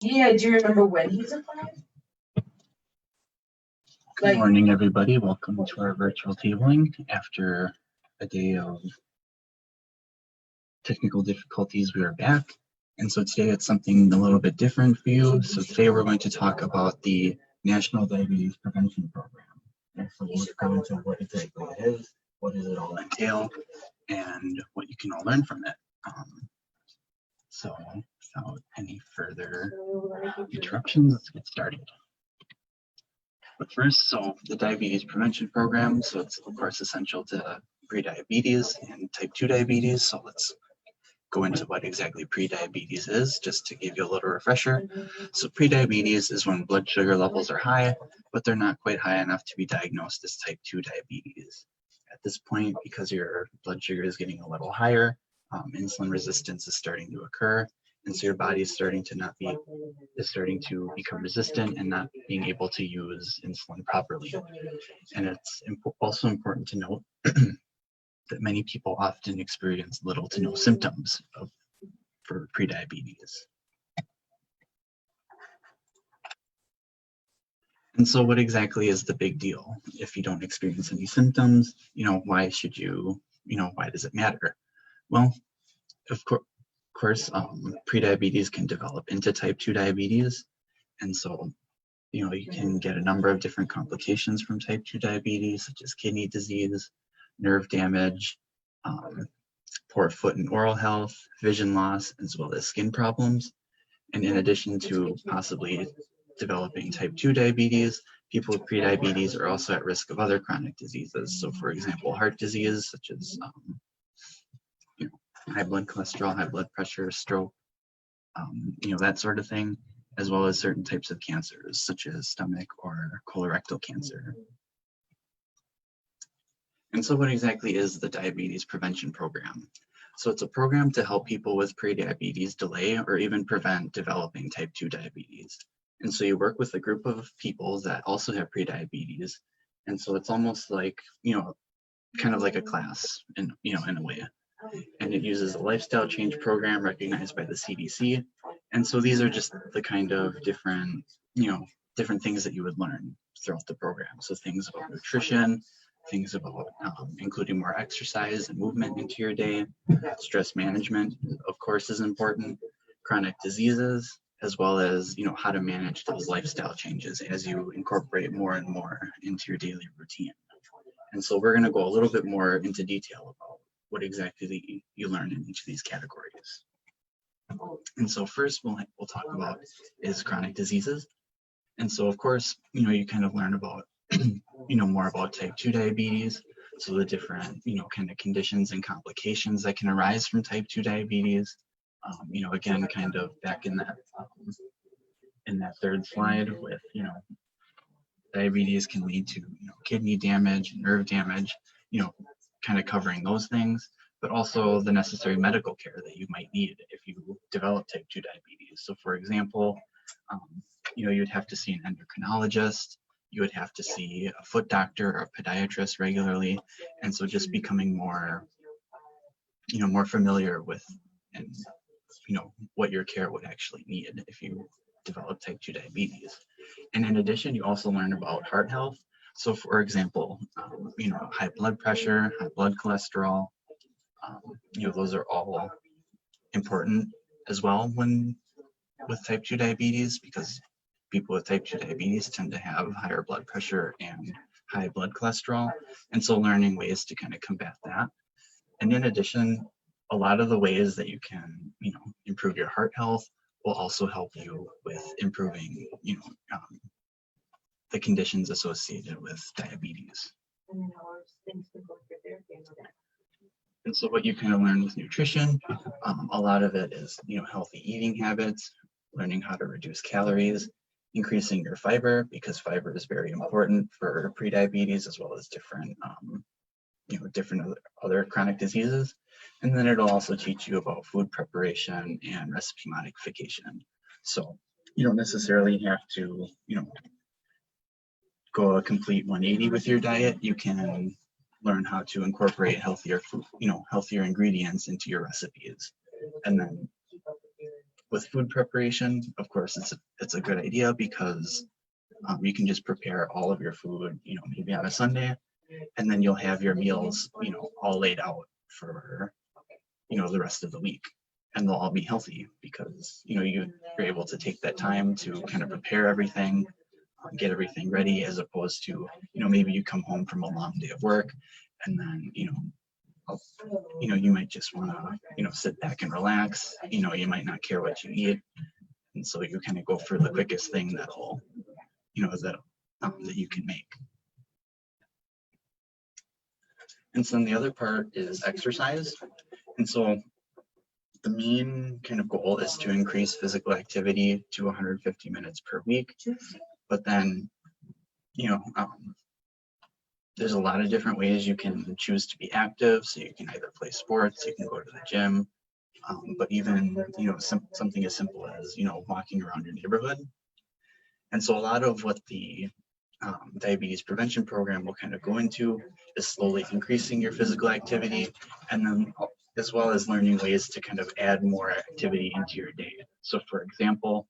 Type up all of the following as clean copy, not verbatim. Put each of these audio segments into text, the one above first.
Yeah, do you remember when he's applied? Good morning, everybody. Welcome to our virtual tabling after a day of technical difficulties. We are back. And so today it's something a little bit different for you. So today we're going to talk about the National Diabetes Prevention Program. And so we'll go into what exactly it is, what does it all entail, and what you can all learn from it. So without any further interruptions, let's get started. But first, so the diabetes prevention program, so it's of course essential to prediabetes and type 2 diabetes. So let's go into what exactly prediabetes is, just to give you a little refresher. So prediabetes is when blood sugar levels are high, but they're not quite high enough to be diagnosed as type 2 diabetes. At this point, because your blood sugar is getting a little higher, insulin resistance is starting to occur. And so your body is starting to become resistant and not being able to use insulin properly. And it's also important to note that many people often experience little to no symptoms for prediabetes. And so what exactly is the big deal? If you don't experience any symptoms, why should you, why does it matter? Well, of course, prediabetes can develop into type 2 diabetes. And so, you can get a number of different complications from type 2 diabetes, such as kidney disease, nerve damage, poor foot and oral health, vision loss, as well as skin problems. And in addition to possibly developing type 2 diabetes, people with prediabetes are also at risk of other chronic diseases. So for example, heart disease, such as high blood cholesterol, high blood pressure, stroke, that sort of thing, as well as certain types of cancers, such as stomach or colorectal cancer. And so what exactly is the Diabetes Prevention Program? So it's a program to help people with prediabetes delay or even prevent developing type 2 diabetes. And so you work with a group of people that also have prediabetes. And so it's almost like, kind of like a class in a way. And it uses a lifestyle change program recognized by the CDC. And so these are just the kind of different things that you would learn throughout the program. So things about nutrition, things about including more exercise and movement into your day, stress management, of course, is important, chronic diseases, as well as, how to manage those lifestyle changes as you incorporate more and more into your daily routine. And so we're going to go a little bit more into detail about what exactly you learn in each of these categories. And so first we'll talk about is chronic diseases. And so of course, you kind of learn about, more about type 2 diabetes. So the different, kind of conditions and complications that can arise from type 2 diabetes. Again, kind of back in that third slide with, diabetes can lead to, kidney damage, nerve damage, kind of covering those things, but also the necessary medical care that you might need if you develop type 2 diabetes. So for example, you'd have to see an endocrinologist, you would have to see a foot doctor or a podiatrist regularly. And so just becoming more, more familiar with and, what your care would actually need if you develop type 2 diabetes. And in addition, you also learn about heart health. So for example, high blood pressure, high blood cholesterol, those are all important as well with type 2 diabetes, because people with type 2 diabetes tend to have higher blood pressure and high blood cholesterol. And so learning ways to kind of combat that. And in addition, a lot of the ways that you can, improve your heart health will also help you with improving, the conditions associated with diabetes. And so what you kind of learn with nutrition, a lot of it is, healthy eating habits, learning how to reduce calories, increasing your fiber, because fiber is very important for prediabetes as well as different, different other chronic diseases. And then it'll also teach you about food preparation and recipe modification. So you don't necessarily have to, go a complete 180 with your diet. You can learn how to incorporate healthier food, healthier ingredients into your recipes. And then with food preparation, of course, it's a good idea because you can just prepare all of your food, maybe on a Sunday, and then you'll have your meals, all laid out for, the rest of the week, and they'll all be healthy because, you're able to take that time to kind of prepare everything, get everything ready, as opposed to, maybe you come home from a long day of work and then, you might just want to, sit back and relax, you might not care what you eat. And so you kind of go for the quickest thing that'll, that you can make. And so then the other part is exercise. And so the main kind of goal is to increase physical activity to 150 minutes per week. But then, there's a lot of different ways you can choose to be active. So you can either play sports, you can go to the gym, but even, something as simple as, walking around your neighborhood. And so a lot of what the diabetes prevention program will kind of go into is slowly increasing your physical activity, and then as well as learning ways to kind of add more activity into your day. So for example,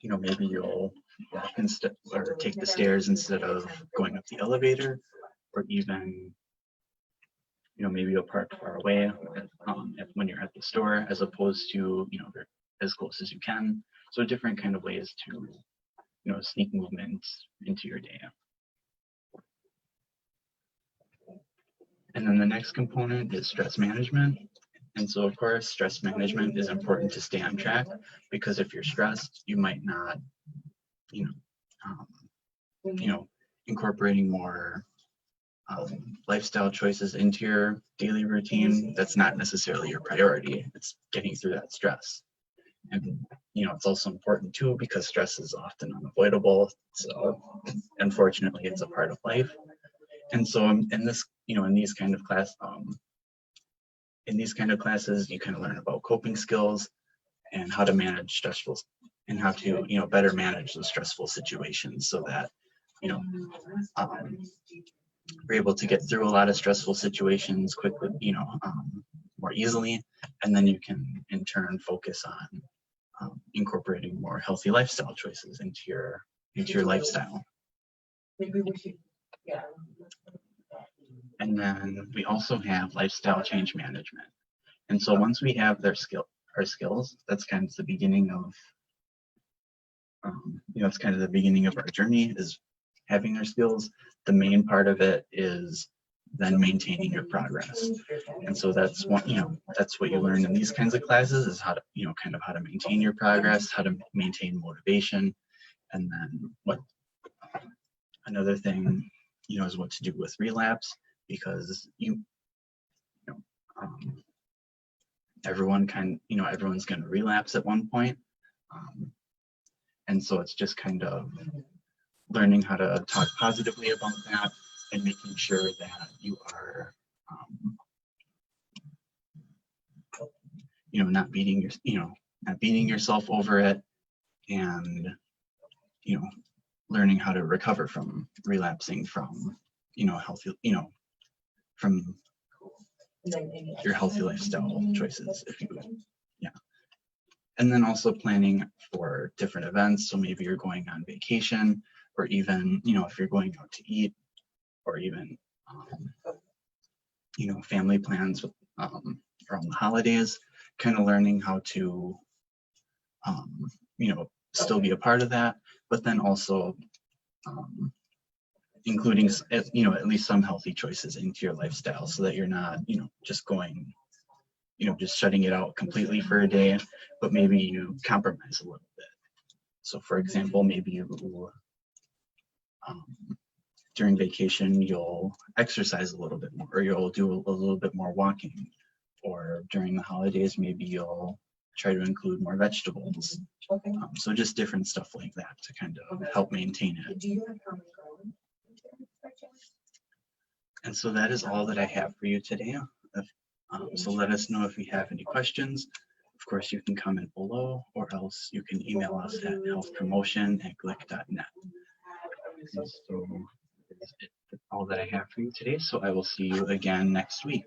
maybe you'll walk instead or take the stairs instead of going up the elevator, or even, maybe you'll park far away when you're at the store, as opposed to, as close as you can. So different kind of ways to, sneak movements into your day. And then the next component is stress management. And so of course, stress management is important to stay on track, because if you're stressed, you might not, incorporating more lifestyle choices into your daily routine. That's not necessarily your priority. It's getting through that stress. And, it's also important too, because stress is often unavoidable. So unfortunately, it's a part of life. And so in this, in these kind of classes, you kind of learn about coping skills and how to manage stressful, and how to, better manage those stressful situations, so that, we're able to get through a lot of stressful situations quickly, more easily. And then you can in turn focus on incorporating more healthy lifestyle choices into your lifestyle. And then we also have lifestyle change management. And so once we have our skills, that's kind of the beginning of, it's kind of the beginning of our journey, is having our skills. The main part of it is then maintaining your progress. And so that's what, that's what you learn in these kinds of classes, is how to, kind of how to maintain your progress, how to maintain motivation. And then another thing, is what to do with relapse, because everyone's going to relapse at one point. And so it's just kind of learning how to talk positively about that, and making sure that you are, not beating yourself over it, and, learning how to recover from relapsing from, healthy, from your healthy lifestyle choices, if you will. Yeah. And then also planning for different events. So maybe you're going on vacation, or even, if you're going out to eat, or even, family plans around the holidays, kind of learning how to, still be a part of that, but then also including, at least some healthy choices into your lifestyle, so that you're not, just going, just shutting it out completely for a day, but maybe you compromise a little bit. So for example, maybe you, during vacation, you'll exercise a little bit more, or you'll do a little bit more walking, or during the holidays, maybe you'll try to include more vegetables. So just different stuff like that to kind of help maintain it. Do you have common ground? And so that is all that I have for you today. So let us know if you have any questions. Of course, you can comment below, or else you can email us at healthpromotion@glick.net. And so that's all that I have for you today. So I will see you again next week.